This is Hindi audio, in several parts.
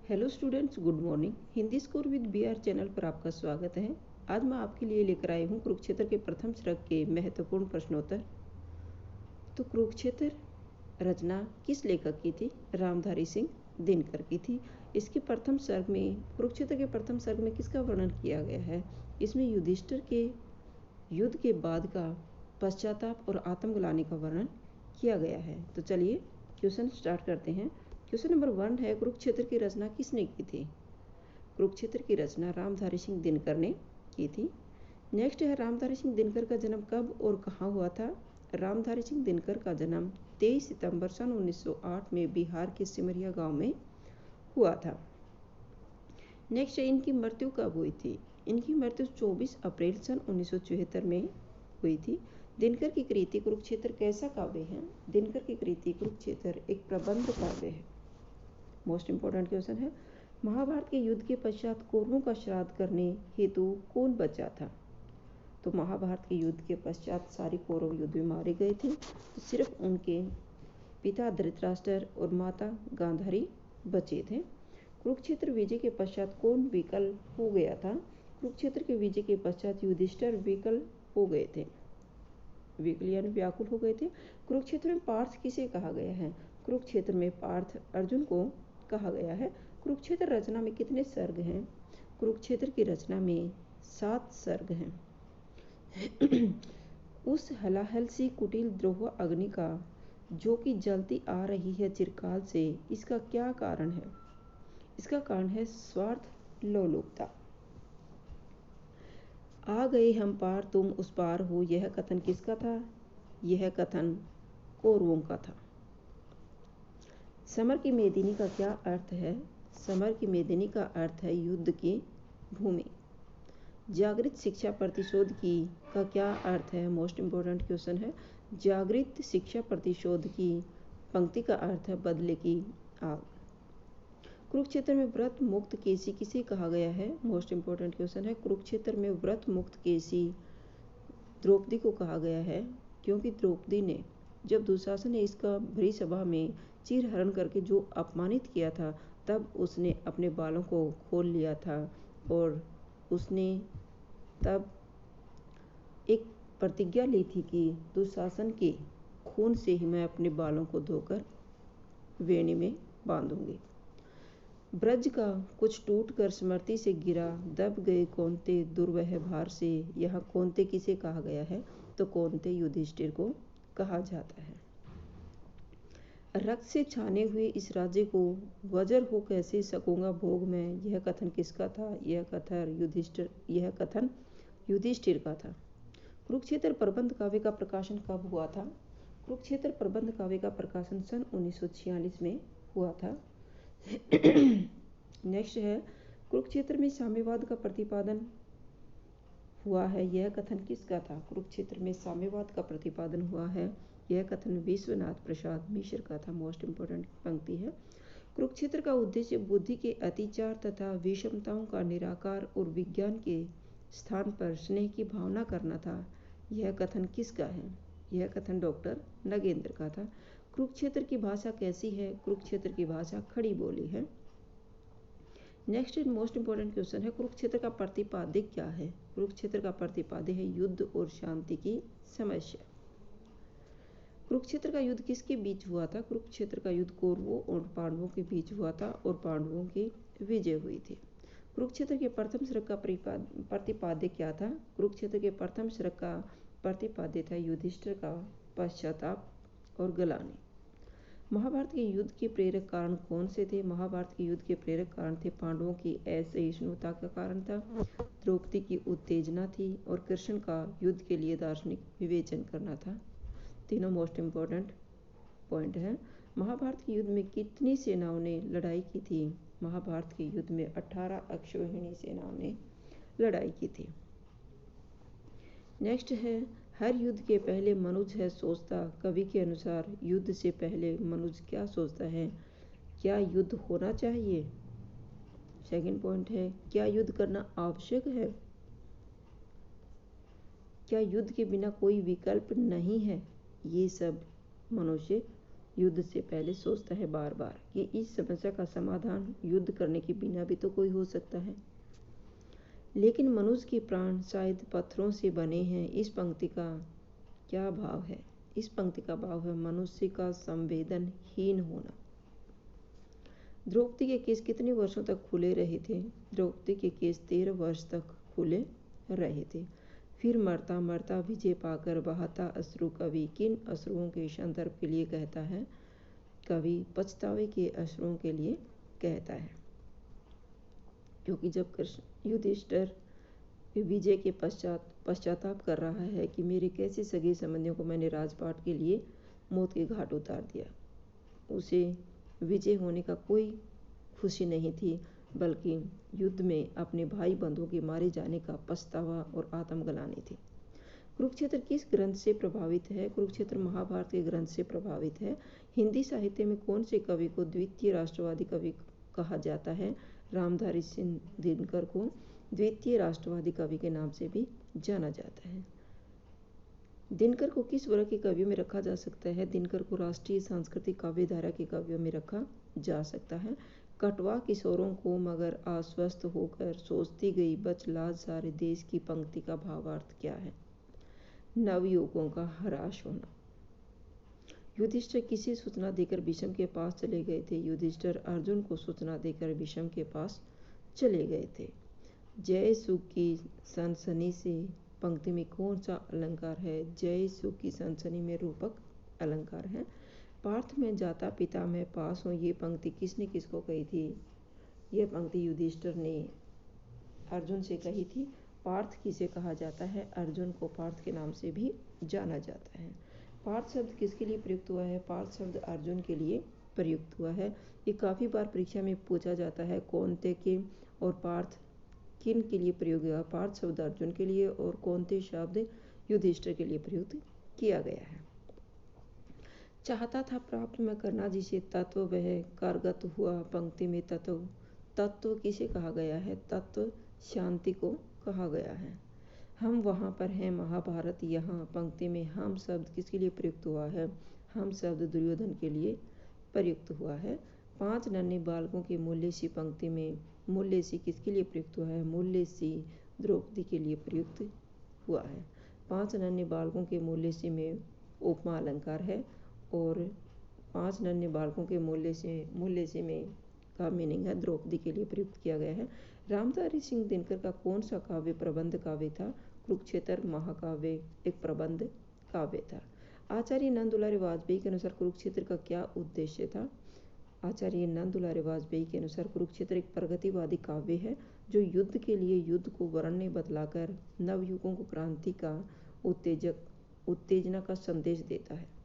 Hello students, good morning. Hindi score with BR channel पर आपका स्वागत है। आज मैं आपके लिए लेकर आई हूँ कुरुक्षेत्र के प्रथम सर्ग के महत्वपूर्ण प्रश्नोत्तर। तो कुरुक्षेत्र रचना किस लेखक की थी? रामधारी सिंह दिनकर की थी। इसके प्रथम सर्ग में, कुरुक्षेत्र के प्रथम सर्ग में किसका वर्णन किया गया है? इसमें युधिष्ठिर के युद्ध के बाद का पश्चाताप और आत्मग्लानि का वर्णन किया गया है। तो चलिए क्वेश्चन स्टार्ट करते हैं। क्वेश्चन नंबर 1 है, कुरुक्षेत्र की रचना किसने की थी? कुरुक्षेत्र की रचना रामधारी सिंह दिनकर ने की थी। नेक्स्ट है, रामधारी सिंह दिनकर का जन्म कब और कहाँ हुआ था? रामधारी सिंह दिनकर का जन्म 23 सितंबर सन 1908 में बिहार के सिमरिया गांव में हुआ था। नेक्स्ट है, इनकी मृत्यु कब हुई थी? इनकी मृत्यु 24 अप्रैल सन 1974 में हुई थी। दिनकर की कृति कुरुक्षेत्र कैसा काव्य है? दिनकर की कृति कुरुक्षेत्र एक प्रबंध काव्य है। मोस्ट इंपॉर्टेंट क्वेश्चन है, महाभारत के युद्ध के पश्चात कौरवों का श्राद्ध करने हेतु कौन बचा था? तो महाभारत के युद्ध के पश्चात सारे कौरव युद्ध में मारे गए थे, तो सिर्फ उनके पिता धृतराष्ट्र और माता गांधारी बचे थे। कुरुक्षेत्र विजय के पश्चात कौन विकल हो गया था? कुरुक्षेत्र के विजय के पश्चात युधिष्ठिर विकल हो गए थे, विकल यानी व्याकुल हो गए थे। कुरुक्षेत्र में पार्थ किसे कहा गया है? कुरुक्षेत्र में पार्थ अर्जुन को कहा गया है। कुरुक्षेत्र रचना में कितने सर्ग हैं? कुरुक्षेत्र की रचना में 7 सर्ग हैं। उस हलाहल सी कुटिल द्रोह अग्नि का जो कि जलती आ रही है चिरकाल से, इसका क्या कारण है? इसका कारण है स्वार्थ लोलुपता। आ गए हम पार तुम उस पार हो, यह कथन किसका था? यह कथन कौरवों का था। समर की मेदिनी का क्या अर्थ है? समर की मेदिनी का अर्थ है युद्ध की भूमि। जागृत शिक्षा प्रतिशोध की का क्या अर्थ है? मोस्ट इंपॉर्टेंट क्वेश्चन है। जागृत शिक्षा प्रतिशोध की पंक्ति का अर्थ है बदले की आग। कुरुक्षेत्र में व्रत मुक्त केसी किसे कहा गया है? मोस्ट इंपॉर्टेंट क्वेश्चन है। कुरुक्षेत्र में व्रत मुक्त केसी द्रौपदी को कहा गया है, क्योंकि द्रौपदी ने जब दुशासन ने इसका भरी सभा में चीरहरण करके जो अपमानित किया था, तब उसने अपने बालों को खोल लिया था और उसने तब एक प्रतिज्ञा ली थी कि दुशासन के खून से ही मैं अपने बालों को धोकर वेणी में बांधूंगी। ब्रज का कुछ टूट कर स्मृति से गिरा, दब गए कौन्ते दुर्वह भार से। यहाँ कौन्ते किसे कहा गया है? तो कौन्ते युधिष्ठिर को कहा जाता है। रक्त से छाने हुए इस राज्य को वज्र हो कैसे सकूंगा भोग में, यह कथन किसका था? यह कथन युधिष्ठिर का था। कुरुक्षेत्र प्रबंध काव्य का प्रकाशन कब हुआ था? कुरुक्षेत्र प्रबंध काव्य का प्रकाशन सन 1946 में हुआ था। नेक्स्ट है, कुरुक्षेत्र में साम्यवाद का प्रतिपादन हुआ है, यह कथन किसका था? कुरुक्षेत्र में साम्यवाद का प्रतिपादन हुआ है, यह कथन विश्वनाथ प्रसाद मिश्र का था। मोस्ट इंपॉर्टेंट पंक्ति है। कुरुक्षेत्र का उद्देश्य बुद्धि के अतिचार तथा विषमताओं का निराकार और विज्ञान के स्थान पर स्नेह की भावना करना था, यह कथन किसका है? यह कथन डॉक्टर नगेंद्र का था। कुरुक्षेत्र की भाषा कैसी है? कुरुक्षेत्र की भाषा खड़ी बोली है। Next and most important question है, कुरुक्षेत्र का प्रतिपाद्य क्या है? कुरुक्षेत्र का प्रतिपाद्य है युद्ध और शांति की समस्या। कुरुक्षेत्र का युद्ध किसके बीच हुआ था? कुरुक्षेत्र का युद्ध कौरवों और पांडवों के बीच हुआ था और पांडवों की विजय हुई थी। कुरुक्षेत्र के प्रथम सर्ग का प्रतिपाद्य क्या था? कुरुक्षेत्र के प्रथम सर्ग का प्रतिपाद्य था युधिष्ठिर का पश्चाताप और ग्लानि। महाभारत के युद्ध के प्रेरक कारण कौन से थे? महाभारत के युद्ध के प्रेरक कारण थे पांडवों की असहिष्णुता का कारण था, द्रौपदी की उत्तेजना थी और कृष्ण का युद्ध के लिए दार्शनिक विवेचन करना था। तीनों मोस्ट इंपॉर्टेंट पॉइंट है। महाभारत के युद्ध में कितनी सेनाओं ने लड़ाई की थी? महाभारत के युद्ध में 18 अक्षौहिणी सेनाओं ने लड़ाई की थी। नेक्स्ट है, हर युद्ध के पहले मनुज है सोचता, कवि के अनुसार युद्ध से पहले मनुज क्या सोचता है? क्या युद्ध होना चाहिए? सेकंड पॉइंट है, क्या युद्ध करना आवश्यक है? क्या युद्ध के बिना कोई विकल्प नहीं है? ये सब मनुष्य युद्ध से पहले सोचता है बार बार कि इस समस्या का समाधान युद्ध करने के बिना भी तो कोई हो सकता है। लेकिन मनुष्य के प्राण शायद पत्थरों से बने हैं। इस पंक्ति का क्या भाव है? इस पंक्ति का भाव है मनुष्य का संवेदनहीन होना। द्रौपदी के केस कितने वर्षों तक खुले रहे थे? द्रौपदी के केस 13 वर्ष तक खुले रहे थे। फिर मरता मरता विजय पाकर बहाता अश्रु कवि किन अश्रुओं के संदर्भ के लिए कहता है? कवि पछतावे के अश्रुओं के लिए कहता है, क्योंकि जब कृष्ण युधिष्ठिर विजय के पश्चाताप कर रहा है कि मेरे कैसे सगे संबंधियों को मैंने राजपाट के लिए मौत के घाट उतार दिया, उसे विजय होने का कोई खुशी नहीं थी, बल्कि युद्ध में अपने भाई बंधुओं के मारे जाने का पछतावा और आत्मग्लानि थी। कुरुक्षेत्र किस ग्रंथ से प्रभावित है? कुरुक्षेत्र महाभारत के ग्रंथ से प्रभावित है। हिंदी साहित्य में कौन से कवि को द्वितीय राष्ट्रवादी कवि कहा जाता है? रामधारी सिंह दिनकर को द्वितीय राष्ट्रवादी कवि के नाम से भी जाना जाता है। दिनकर को किस वर्ग के कवियों में रखा जा सकता है? दिनकर को राष्ट्रीय सांस्कृतिक काव्य धारा के कवियों में रखा जा सकता है। कटवा किशोरों को मगर आश्वस्त होकर सोचती गई बच लाज सारे देश की पंक्ति का भावार्थ क्या है? नवयुवकों का हराश होना। युधिष्ठिर किसे सूचना देकर भीष्म के पास चले गए थे? युधिष्ठिर अर्जुन को सूचना देकर भीष्म के पास चले गए थे। जय सुख की सनसनी से पंक्ति में कौन सा अलंकार है? जय सुख की सनसनी में रूपक अलंकार है। पार्थ में जाता पिता में पास हूँ, ये पंक्ति किसने किसको कही थी? यह पंक्ति युधिष्ठिर ने अर्जुन से कही थी। पार्थ किसे कहा जाता है? अर्जुन को पार्थ के नाम से भी जाना जाता है। पार्थ शब्द किसके लिए प्रयुक्त हुआ है? पार्थ शब्द अर्जुन के लिए प्रयुक्त हुआ है। ये काफ़ी बार परीक्षा में पूछा जाता है। कौनते के और पार्थ किन के लिए प्रयोग हुआ? पार्थ शब्द अर्जुन के लिए और कौनते शब्द युधिष्ठिर के लिए प्रयुक्त किया गया है। चाहता था प्राप्त में करना जिसे तत्व वह कारगत हुआ। पंक्ति में तत्व किसे कहा गया है? तत्व शांति को कहा गया है। हम वहाँ पर हैं महाभारत यहाँ। पंक्ति में हम शब्द किसके लिए प्रयुक्त हुआ है? हम शब्द दुर्योधन के लिए प्रयुक्त हुआ है। 5 नन्हे बालकों के मूल्यसी पंक्ति में मूल्यसी किसके लिए प्रयुक्त हुआ है? मूल्यसी द्रौपदी के लिए प्रयुक्त हुआ है। 5 नन्हे बालकों के मूल्यसी में उपमा अलंकार है और 5 नन्हे बालकों के मूल्यसी में का मीनिंग है द्रौपदी के लिए प्रयुक्त किया गया है। रामधारी सिंह दिनकर का कौन सा काव्य प्रबंध काव्य था? कुरुक्षेत्र महाकाव्य एक प्रबंध काव्य था। आचार्य नंद दुलारे वाजपेयी के अनुसार कुरुक्षेत्र का क्या उद्देश्य था? आचार्य नंद दुलारे वाजपेयी के अनुसार कुरुक्षेत्र एक प्रगतिवादी काव्य है जो युद्ध के लिए युद्ध को वर्ण बदलाकर नवयुगों को क्रांति का उत्तेजना का संदेश देता है।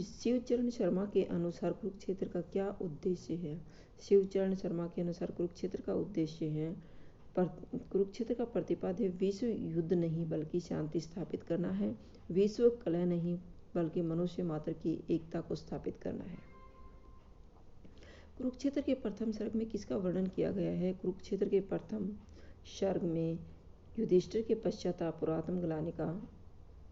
शिवचरण शर्मा के अनुसार कुरुक्षेत्र का क्या उद्देश्य है? शिवचरण शर्मा के अनुसार कुरुक्षेत्र का उद्देश्य है कुरुक्षेत्र का प्रतिपाद्य विश्व युद्ध नहीं बल्कि शांति स्थापित करना है। विश्व कलह नहीं बल्कि मनुष्य मात्र की एकता को स्थापित करना है। कुरुक्षेत्र के प्रथम सर्ग में किसका वर्णन किया गया है? कुरुक्षेत्र के प्रथम सर्ग में युधिष्ठिर के पश्चाताप और आत्मग्लानि का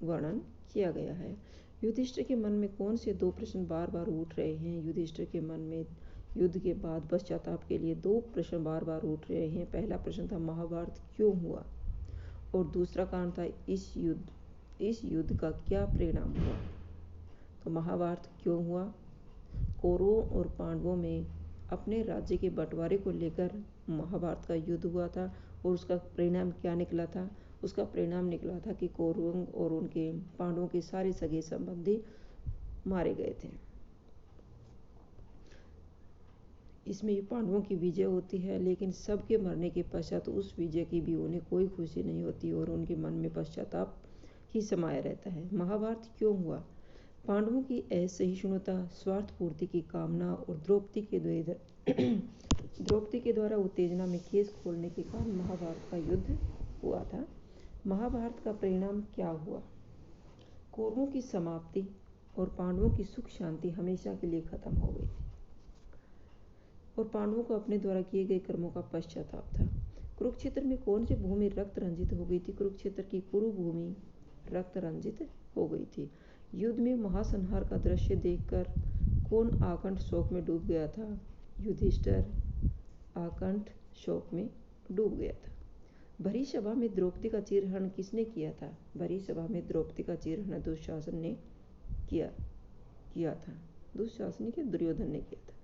वर्णन किया गया है। युधिष्ठिर के मन में कौन से 2 प्रश्न बार बार उठ रहे हैं? युधिष्ठिर के मन में युद्ध के बाद पश्चाताप के लिए 2 प्रश्न बार बार उठ रहे हैं। पहला प्रश्न था महाभारत क्यों हुआ और दूसरा कारण था इस युद्ध का क्या परिणाम हुआ। तो महाभारत क्यों हुआ? कौरवों और पांडवों में अपने राज्य के बंटवारे को लेकर महाभारत का युद्ध हुआ था और उसका परिणाम क्या निकला था? उसका परिणाम निकला था कि कौरवों और उनके पांडवों के सारे सगे संबंधी मारे गए थे। इसमें पांडवों की विजय होती है, लेकिन सबके मरने के पश्चात उस विजय की भी उन्हें कोई खुशी नहीं होती और उनके मन में पश्चाताप ही समाया रहता है। महाभारत क्यों हुआ? पांडवों की असहिष्णुता, स्वार्थ पूर्ति की कामना और द्रौपदी के द्वारा उत्तेजना में केस खोलने के कारण महाभारत का युद्ध हुआ था। महाभारत का परिणाम क्या हुआ? कौरवों की समाप्ति और पांडवों की सुख शांति हमेशा के लिए खत्म हो गई थी और पांडवों को अपने द्वारा किए गए कर्मों का पश्चाताप था। कुरुक्षेत्र में कौन सी भूमि रक्त रंजित हो गई थी? कुरुक्षेत्र की कुरु भूमि रक्त रंजित हो गई थी। युद्ध में महासंहार का दृश्य देखकर कौन आकंठ शोक में डूब गया था? युधिष्ठिर आकंठ शोक में डूब गया था। भरी सभा में द्रौपदी का चीरहरण किसने किया था? भरी सभा में द्रौपदी का चीरहरण दुशासन ने किया था। दुशासन ने, दुर्योधन ने किया था।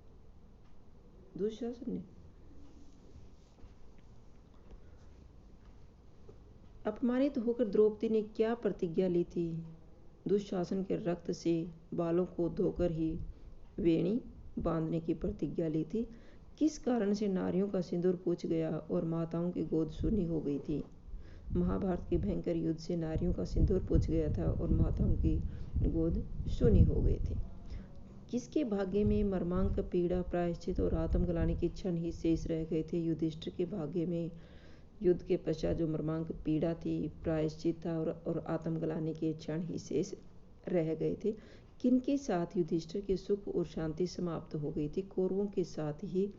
दुशासन ने। अपमानित होकर द्रौपदी ने क्या प्रतिज्ञा ली थी? दुशासन के रक्त से बालों को धोकर ही वेणी बांधने की प्रतिज्ञा ली थी। किस कारण से नारियों का सिंदूर पूछ गया और माताओं की गोद सूनी हो गई थी? महाभारत के भयंकर युद्ध से नारियों का सिंदूर पूछ गया था और माताओं की गोद सूनी हो गई थी। किसके भाग्य में मर्मांक, पीड़ा, प्रायश्चित और आत्मग्लानि के क्षण ही शेष रह गए थे? युधिष्ठिर के भाग्य में युद्ध के पश्चात जो मर्मांक, पीड़ा थी, प्रायश्चित था और आत्मग्लानि के क्षण ही शेष रह गए थे। किनके साथ युधिष्ठिर की सुख और शांति समाप्त हो गई थी? कौरवों के साथ ही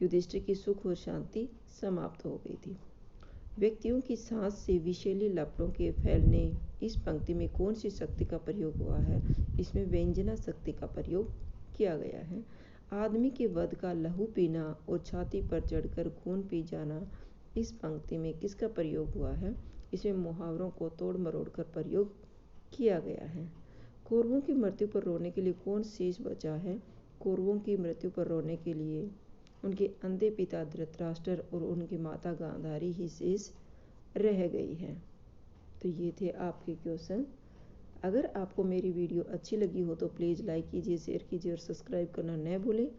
युधिष्ठिर की सुख और शांति समाप्त हो गई थी। व्यक्तियों की सांस से विषैले लपटों के फैलने, इस पंक्ति में कौन सी शक्ति का प्रयोग हुआ है? इसमें व्यंजना शक्ति का प्रयोग किया गया है। आदमी के वध का लहू पीना और छाती पर चढ़कर खून पी जाना, इस पंक्ति में किसका प्रयोग हुआ है? इसमें मुहावरों को तोड़ मरोड़ कर प्रयोग किया गया है। कौरवों की मृत्यु पर रोने के लिए कौन शेष बचा है? कौरवों की मृत्यु पर रोने के लिए उनके अंधे पिता धृतराष्ट्र और उनकी माता गांधारी ही शेष रह गई है। तो ये थे आपके क्वेश्चन। अगर आपको मेरी वीडियो अच्छी लगी हो तो प्लीज़ लाइक कीजिए, शेयर कीजिए और सब्सक्राइब करना न भूलें।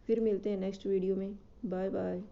फिर मिलते हैं नेक्स्ट वीडियो में। Bye bye.